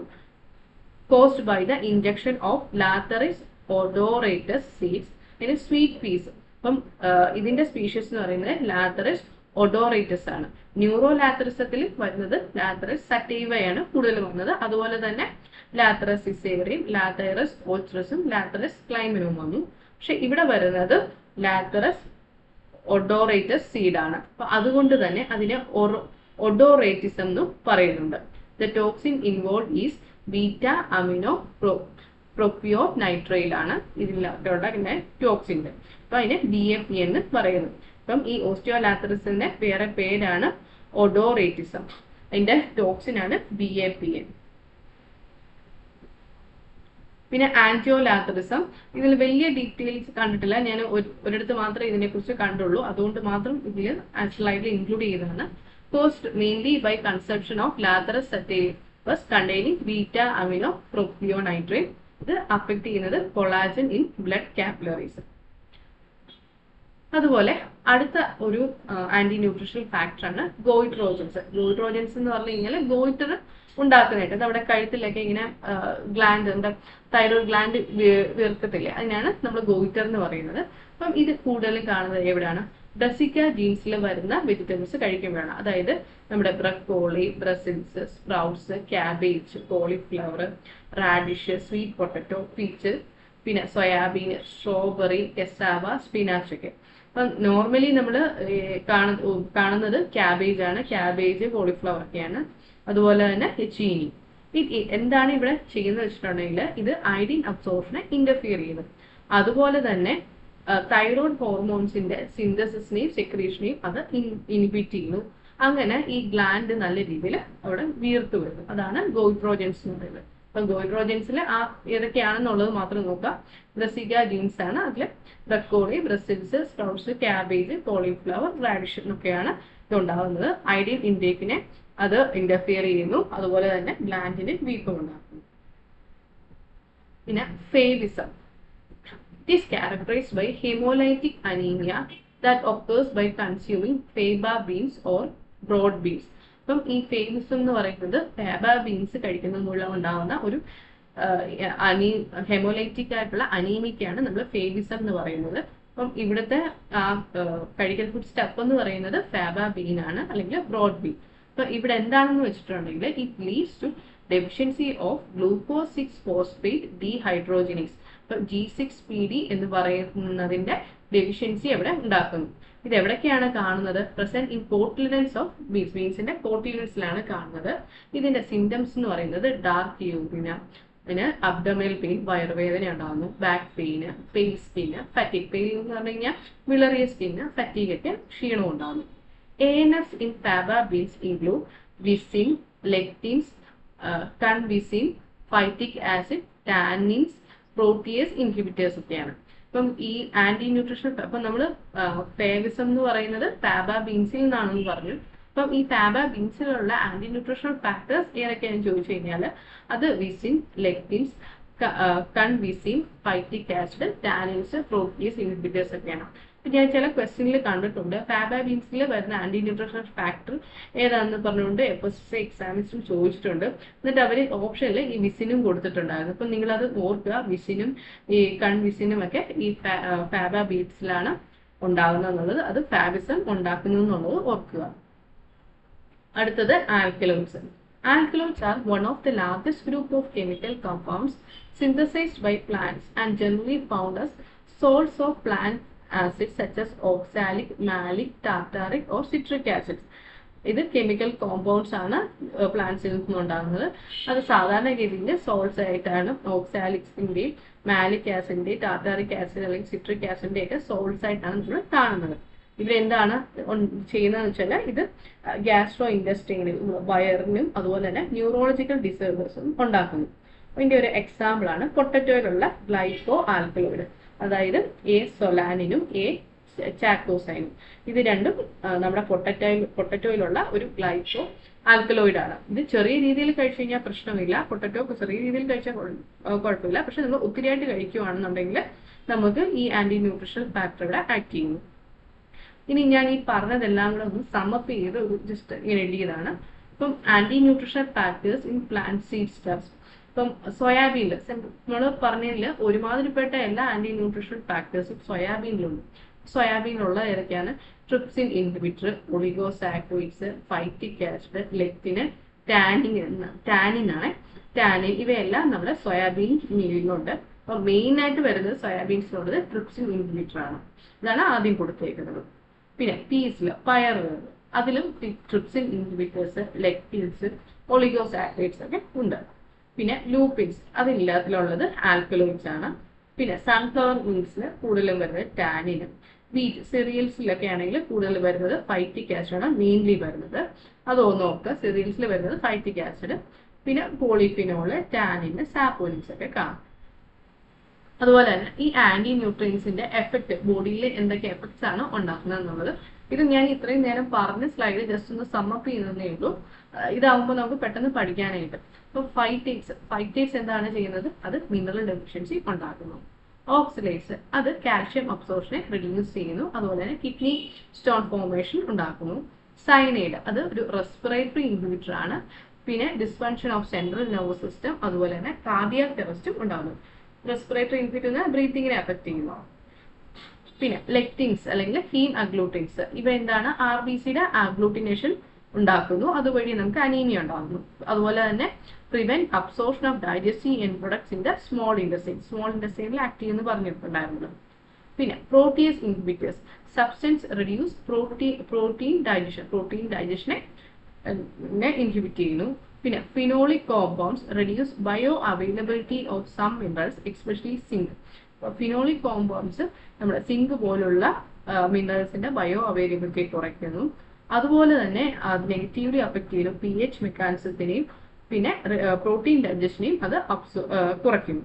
caused by the injection of Lathyrus odoratus seeds in a sweet peas. അപ്പം ഇതിന്റെ സ്പീഷീസ് എന്ന് പറയുന്നത് Lathyrus odoratus ആണ്. ന്യൂറോലാത്തറിസത്തിൽ വരുന്നത് Lathyrus sativയാണ് കൂടുതൽ വന്നത്. അതുപോലെ തന്നെ Lathyrus siserium, Lathyrus ostrusum, Lathyrus climbinum വന്നു. പക്ഷെ ഇവിടെ വരുന്നത് Lathyrus odoratus സീഡ് ആണ്. അപ്പൊ അതുകൊണ്ട് തന്നെ അതിനെ odoratism എന്ന് പറയുന്നുണ്ട്. The toxin involved is beta amino propionitrile ആണ് ഇതിലുള്ള ടോക്സിൻ്റെ. അപ്പൊ അതിനെ DAP എന്ന് പറയുന്നു. അപ്പം ഈ ഓസ്റ്റിയോലാത്തറിസിന്റെ വേറെ പേരാണ് odoratism. അതിന്റെ ടോക്സിൻ ആണ് BAPN. പിന്നെ ആൻജിയോലാത്തറിസം. ഇതിൽ വലിയ ഡീറ്റെയിൽസ് കണ്ടിട്ടില്ല, ഞാൻ ഒരിടത്ത് മാത്രമേ ഇതിനെക്കുറിച്ച് കണ്ടുള്ളൂ, അതുകൊണ്ട് മാത്രം ഇതിൽ സ്ലൈഡിൽ ഇൻക്ലൂഡ് ചെയ്തതാണ്. Caused mainly by consumption of lathyrus sativus containing beta amino propionitrate. ഇത് അഫക്ട് ചെയ്യുന്നത് കൊളാജൻ ഇൻ ബ്ലഡ് കാപ്പിലറീസ്. അതുപോലെ അടുത്ത ഒരു ആന്റി ന്യൂട്രീഷണൽ ഫാക്ടറാണ് ഗോയിട്രോജൻസ്. ഗോയിട്രോജൻസ് എന്ന് പറഞ്ഞു കഴിഞ്ഞാൽ ഗോയിറ്റർ ഉണ്ടാക്കുന്നതായിട്ട് നമ്മുടെ കഴുത്തിലൊക്കെ ഇങ്ങനെ ഗ്ലാൻഡ്, നമ്മുടെ തൈറോയ്ഡ് ഗ്ലാൻഡ് വീർക്കത്തില്ലേ, അതിനാണ് നമ്മൾ ഗോയിറ്റർ എന്ന് പറയുന്നത്. അപ്പം ഇത് കൂടുതലും കാണുന്നത് എവിടെയാണ്? ബ്രസിക്ക ജീൻസിൽ വരുന്ന വെജിറ്റബിൾസ് കഴിക്കുമ്പോഴാണ്. അതായത് നമ്മുടെ broccoli, Brussels, sprouts, cabbage, cauliflower, radish, sweet potato, peach, പിന്നെ സോയാബീൻ, സ്ട്രോബെറി, കെസാവ, സ്പിനാച്ച് ഒക്കെ. അപ്പം നോർമലി നമ്മൾ കാണുന്നത് ക്യാബേജ് ആണ്. ക്യാബേജ്, കോളിഫ്ലവർ ഒക്കെയാണ്. അതുപോലെ തന്നെ ചീനി. എന്താണ് ഇവിടെ ചെയ്യുന്നത് വെച്ചിട്ടുണ്ടെങ്കിൽ ഇത് അയഡിൻ അബ്സോർപ്ഷനെ ഇന്റർഫിയർ ചെയ്യുന്നു. അതുപോലെ തന്നെ തൈറോയ്ഡ് ഹോർമോൺസിന്റെ സിന്തസിസിനെയും സെക്രീഷനെയും അത് ഇൻഹിബിറ്റ് ചെയ്യുന്നു. അങ്ങനെ ഈ ഗ്ലാൻഡ് നല്ല രീതിയിൽ അവിടെ വീർത്തു വരുന്നു. അതാണ് ഗോയിട്രോജൻസ് എന്ന് പറയുന്നത്. അപ്പം ഗോയിട്രോജൻസിൽ ഏതൊക്കെയാണെന്നുള്ളത് മാത്രം നോക്കാം. ബ്രസിക്ക ജീൻസ് ആണ്. അതിൽ broccoli, Brussels, sprouts, cabbage, cauliflower, radish എന്നൊക്കെയാണ് ഇതുണ്ടാകുന്നത്. അയഡിൻ ഇൻടേക്കിനെ അത് ഇന്റർഫിയർ ചെയ്യുന്നു. അതുപോലെ തന്നെ ഗ്ലാൻഡിന് വീക്കം ഉണ്ടാക്കുന്നു. പിന്നെ ഫേവിസം. It is characterized by hemolytic anemia that occurs by consuming faba beans or broad beans. അപ്പം ഈ ഫേവിസം എന്ന് പറയുന്നത് ഫാബ ബീൻസ് കഴിക്കുന്നത് മൂലം ഉണ്ടാകുന്ന ഒരു ഹെമോലൈറ്റിക് ആയിട്ടുള്ള അനീമിക്കാണ് നമ്മൾ ഫേവിസം എന്ന് പറയുന്നത്. അപ്പം ഇവിടുത്തെ കഴിക്കൽ ഫുഡ് സ്റ്റഫ് എന്ന് പറയുന്നത് ഫാബ ബീൻ ആണ്, അല്ലെങ്കിൽ ബ്രോഡ് ബീൻ. അപ്പൊ ഇവിടെ എന്താണെന്ന് വെച്ചിട്ടുണ്ടെങ്കിൽ it leads to deficiency of glucose six phosphate dehydrogenase. ഇപ്പൊ G6PD എന്ന് പറയുന്നതിന്റെ ഡെഫിഷ്യൻസി എവിടെ ഉണ്ടാക്കുന്നു. ഇത് എവിടൊക്കെയാണ് കാണുന്നത്? Present in cotyledons of beans. ബീൻസിന്റെ കോട്ടിലിഡൻസിലാണ് കാണുന്നത്. ഇതിന്റെ സിംറ്റംസ് എന്ന് പറയുന്നത് ഡാർക്ക് യൂറിന, പിന്നെ അബ്ഡോമിനൽ പെയിൻ, വയറുവേദന ഉണ്ടാകുന്നു, back pain, pale skin, fatigue. Pale എന്ന് പറഞ്ഞു കഴിഞ്ഞാൽ വിളറിയ സ്കിന്, ഫറ്റീഗ് ഒക്കെ ക്ഷീണം ഉണ്ടാകുന്നു. ANF in faba beans include visin, lectins, convisin, phytic acid, tannins, protease inhibitors ഒക്കെയാണ്. അപ്പം ഈ ആന്റി ന്യൂട്രീഷണൽ, അപ്പം നമ്മൾ ഫേവിസം എന്ന് പറയുന്നത് ഫാബ ബീൻസിൽ നിന്നാണെന്ന് പറഞ്ഞു. അപ്പം ഈ ഫാബ ബീൻസിലുള്ള ആന്റി ന്യൂട്രീഷണൽ ഫാക്ടേഴ്സ് ഏതൊക്കെയാണെന്ന് ചോദിച്ചു കഴിഞ്ഞാൽ അത് vicine, lectins, convicine, phytic acid, tannins, protease inhibitors ഒക്കെയാണ്. ഞാൻ ചില ക്വസ്റ്റ്യനിൽ കണ്ടിട്ടുണ്ട് ഫാബ ബീൻസിൽ വരുന്ന ആന്റി ന്യൂട്രീഷണൽ ഫാക്ടർ ഏതാണെന്ന് പറഞ്ഞുകൊണ്ട് FSSAI എക്സാമിൻസും ചോദിച്ചിട്ടുണ്ട്. എന്നിട്ട് അവർ ഓപ്ഷനിൽ ഈ വിസിനും കൊടുത്തിട്ടുണ്ടായിരുന്നു. അപ്പം നിങ്ങളത് ഓർക്കുക, വിസിനും ഈ കൺവിസിനും ഒക്കെ ഈ ഫാബ ബീൻസിലാണ് ഉണ്ടാകുന്നത് എന്നുള്ളത്, അത് ഫാബിസം ഉണ്ടാക്കുന്നു എന്നുള്ളത് ഓർക്കുക. അടുത്തത് alkaloids. Alkaloids are one of the largest group of chemical compounds synthesized by plants and generally found as salts of plant acids such as oxalic, malic, tartaric or citric acids. ഇത് കെമിക്കൽ കോമ്പൗണ്ട്സ് ആണ് പ്ലാന്റ്സിൽ നിന്നും ഉണ്ടാകുന്നത്. അത് സാധാരണഗതിയിൽ salts ആയിട്ടാണ് ഓക്സാലിക്സിന്റെയും Malik ആസിഡിന്റെയും tartaric acid അല്ലെങ്കിൽ citric ആസിഡിന്റെ ഒക്കെ salts ആയിട്ടാണ് നമ്മൾ കാണുന്നത്. ഇവരെന്താണ് ചെയ്യുന്നതെന്ന് വെച്ചാൽ ഇത് ഗ്യാസ്ട്രോ ഇൻഡസ്ട്രിയിൽ വയറിനും അതുപോലെ തന്നെ ന്യൂറോളജിക്കൽ ഡിസേർവേഴ്സും ഉണ്ടാക്കുന്നു. അതിന്റെ ഒരു എക്സാമ്പിൾ ആണ് പൊട്ടറ്റോയിലുള്ള ഗ്ലൈക്കോ ആൽക്കലോയിഡ്, അതായത് എ സൊലാനിനും എ ചാക്കോസൈനും. ഇത് രണ്ടും നമ്മുടെ പൊട്ടറ്റോയിലുള്ള ഒരു ഗ്ലൈക്കോ ആൽക്കലോയിഡ് ആണ്. ഇത് ചെറിയ രീതിയിൽ കഴിച്ചു കഴിഞ്ഞാൽ പ്രശ്നമില്ല, പൊട്ടറ്റോ ചെറിയ രീതിയിൽ കഴിച്ചാൽ കുഴപ്പമില്ല. പക്ഷെ നമ്മൾ ഒത്തിരിയായിട്ട് കഴിക്കുകയാണെന്നുണ്ടെങ്കിൽ നമുക്ക് ഈ ആന്റി ന്യൂട്രീഷണൽ ഫാക്ടർ ഇവിടെ ആക്ട് ചെയ്യുന്നു. ഇനി ഞാൻ ഈ പറഞ്ഞതെല്ലാം കൂടെ ഒന്ന് സമ്മപ്പ് ചെയ്ത് ഒരു ജസ്റ്റ് ഇങ്ങനെ എഴുതിയതാണ്. ഇപ്പം anti nutritional factors in plant seed stuffs. ഇപ്പം സോയാബീനിൽ നമ്മൾ പറഞ്ഞതിൽ ഒരുമാതിരിപ്പെട്ട എല്ലാ ആന്റി ന്യൂട്രീഷണൽ ഫാക്ടേഴ്സും സോയാബീനിലുണ്ട്. സോയാബീനിലുള്ള ഏതൊക്കെയാണ്? Trypsin inhibitor, oligosaccharides, phytic acid, lectin, tannin ആണ്. ടാനിൻ ഇവയെല്ലാം നമ്മുടെ സോയാബീൻ മീലിലുണ്ട്. അപ്പൊ മെയിൻ ആയിട്ട് വരുന്നത് സോയാബീൻസിലുള്ളത് ട്രിപ്സിൻ ഇൻഹിബിറ്റർ ആണ്. ഇതാണ് ആദ്യം കൊടുത്തേക്കുന്നത്. പിന്നെ പീസിൽ പയർ, അതിലും ട്രിപ്സിൻ ഇൻഹിബിറ്റേഴ്സ്, ലെക്റ്റിൻസ്, ഒളിഗോസാക്കറൈഡ്സ് ഒക്കെ ഉണ്ട്. പിന്നെ ലൂപ്പിൻസ് അതിലുള്ളത് ആൽക്കലോയിഡ്സ് ആണ്. പിന്നെ സൺഫ്ലവർ മീൽസിൽ കൂടുതലും വരുന്നത് ടാനിനും. വീറ്റ് സിറിയൽസിലൊക്കെ ആണെങ്കിൽ കൂടുതൽ വരുന്നത് ഫൈറ്റിക് ആസിഡ് ആണ് മെയിൻലി വരുന്നത്. അത് നോക്കുക, സിറിയൽസിൽ വരുന്നത് ഫൈറ്റിക് ആസിഡ്, പിന്നെ പോളിഫിനോള്, ടാനിന്, സാപ്പോനിൻസ് ഒക്കെ കാണും. അതുപോലെ തന്നെ ഈ ആന്റി ന്യൂട്രിയൻസിന്റെ എഫക്ട് ബോഡിയിൽ എന്തൊക്കെ എഫക്ട്സ് ആണ് ഉണ്ടാക്കുന്നത് എന്നുള്ളത് ഇത് ഞാൻ ഇത്രയും നേരം പറഞ്ഞ സ്ലൈഡ് ജസ്റ്റ് ഒന്ന് സമ്മപ്പ് ചെയ്യുന്നതേ ഉള്ളൂ. ഇതാവുമ്പോൾ നമുക്ക് പെട്ടെന്ന് പഠിക്കാനായിട്ട്. ഇപ്പൊ ഫൈറ്റേറ്റ്സ് എന്താണ് ചെയ്യുന്നത്? അത് മിനറൽ ഡെഫിഷ്യൻസി ഉണ്ടാക്കുന്നു. ഓക്സിഡേറ്റ്സ് അത് കാൽഷ്യം അബ്സോർപ്ഷനെ റിഡ്യൂസ് ചെയ്യുന്നു, അതുപോലെ തന്നെ കിഡ്നി സ്റ്റോൺ ഫോർമേഷൻ ഉണ്ടാക്കുന്നു. സയനൈഡ് അത് ഒരു റെസ്പിറേറ്ററി ഇൻഹിബിറ്റർ ആണ്. പിന്നെ dysfunction of central nervous system, അതുപോലെ തന്നെ കാർഡിയാക് അറസ്റ്റും ഉണ്ടാകുന്നു. റെസ്പിറേറ്ററി ഇൻഹിബിറ്റർ ബ്രീത്തിങ്ങിനെ അഫക്ട് ചെയ്യുന്നു. പിന്നെ ലെക്റ്റിൻസ് അല്ലെങ്കിൽ ഹീം അഗ്ലൂട്ടിൻസ് ഇവ എന്താണ്? RBCയുടെ അഗ്ലൂട്ടിനേഷൻ ഉണ്ടാക്കുന്നു, അതുവഴി നമുക്ക് അനീമിയ ഉണ്ടാകുന്നു. അതുപോലെ തന്നെ prevent absorption of digestive end products in the small ഇൻഡസ്ട്രീനിൽ ആക്ട് ചെയ്യുന്നു പറഞ്ഞിട്ടുണ്ടായിരുന്നു. പിന്നെ protease inhibitors substance reduce protein ഡൈജഷനെ ഇൻഹിബിറ്റ് ചെയ്യുന്നു. പിന്നെ phenolic compounds reduce bioavailability of some minerals especially zinc. Phenolic compounds നമ്മുടെ സിങ്ക് പോലുള്ള മിനറൽസിന്റെ ബയോ അവൈലബിലിറ്റി കുറയ്ക്കുന്നു. അതുപോലെ തന്നെ നെഗറ്റീവ്ലി അഫക്ട് ചെയ്യുന്നു pH മെക്കാനിസത്തിനെയും പിന്നെ പ്രോട്ടീൻ ഡൈജഷനെയും അത് കുറയ്ക്കുന്നു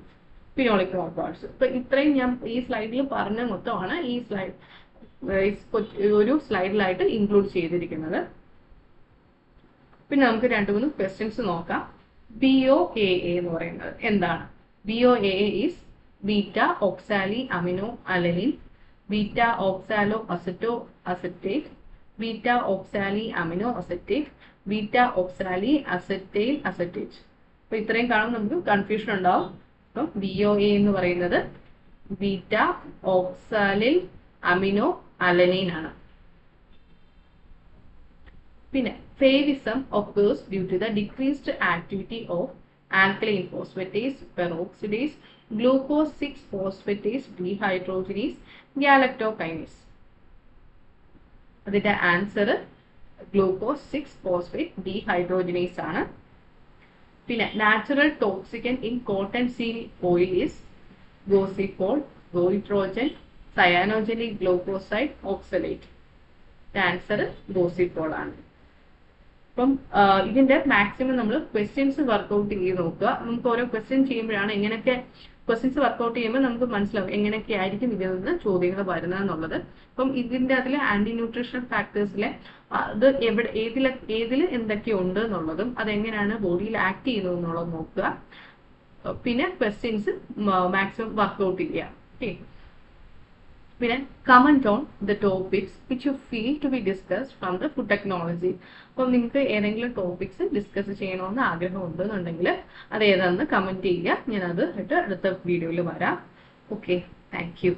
ഫിനോളിക് കോമ്പൗണ്ട്സ്. ഇപ്പൊ ഇത്രയും ഞാൻ ഈ സ്ലൈഡിൽ പറഞ്ഞ മൊത്തമാണ് ഈ സ്ലൈഡ് ഒരു സ്ലൈഡിലായിട്ട് ഇൻക്ലൂഡ് ചെയ്തിരിക്കുന്നത്. പിന്നെ നമുക്ക് 2-3 ക്വസ്റ്റ്യൻസ് നോക്കാം. BOAA എന്ന് പറയുന്നത് എന്താണ്? BOAA is beta oxalyl amino alanine, beta oxalo acetate, beta oxalyl amino acetate, beta oxalyl acetate. അപ്പൊ ഇത്രയും കാണുമ്പോൾ നമുക്ക് കൺഫ്യൂഷൻ ഉണ്ടാവും. അപ്പം BOA എന്ന് പറയുന്നത് ബീറ്റ ഓക്സാലിൽ അമിനോ അലനൈൻ ആണ്. പിന്നെ ഫേവിസം occurs due to the decreased activity of alkaline phosphatase, peroxidase, glucose 6-phosphatase dehydrogenase, galactokinase. അതിന്റെ ആൻസർ ഗ്ലൂക്കോസ് 6-phosphate dehydrogenase ആണ്. പിന്നെ natural toxicant in cotton seed oil is gossypol, goitrogen, cyanogenic glucoside, oxalate. Answer gossypol ആണ്. അപ്പം ഇതിന്റെ maximum നമ്മൾ questions work out ചെയ്ത് നോക്കുക. നമുക്ക് ഓരോ ക്വസ്റ്റ്യൻ ചെയ്യുമ്പോഴാണ് എങ്ങനെയൊക്കെ ക്വസ്റ്റ്യൻസ് വർക്ക്ഔട്ട് ചെയ്യുമ്പോൾ നമുക്ക് മനസ്സിലാവും എങ്ങനെയൊക്കെ ആയിരിക്കും ഇതിൽ നിന്ന് ചോദ്യങ്ങൾ വരുന്നതെന്നുള്ളത്. അപ്പം ഇതിന്റെ അതിൽ ആന്റി ന്യൂട്രീഷണൽ ഫാക്ടേഴ്സിലെ അത് ഏതിൽ എന്തൊക്കെ ഉണ്ട് എന്നുള്ളതും അതെങ്ങനെയാണ് ബോഡിയിൽ ആക്ട് ചെയ്യുന്നത് എന്നുള്ളത് നോക്കുക. പിന്നെ ക്വസ്റ്റ്യൻസ് മാക്സിമം വർക്ക്ഔട്ട് ചെയ്യുക. ഓക്കെ. പിന്നെ comment on the topics which you feel to be discussed from the food technology. അപ്പം നിങ്ങൾക്ക് ഏതെങ്കിലും ടോപ്പിക്സ് ഡിസ്കസ് ചെയ്യണമെന്ന് ആഗ്രഹം ഉണ്ടെന്നുണ്ടെങ്കിൽ അത് ഏതാണെന്ന് കമന്റ് ചെയ്യുക. ഞാനത് അടുത്ത വീഡിയോയിൽ വരാം. Okay, thank you.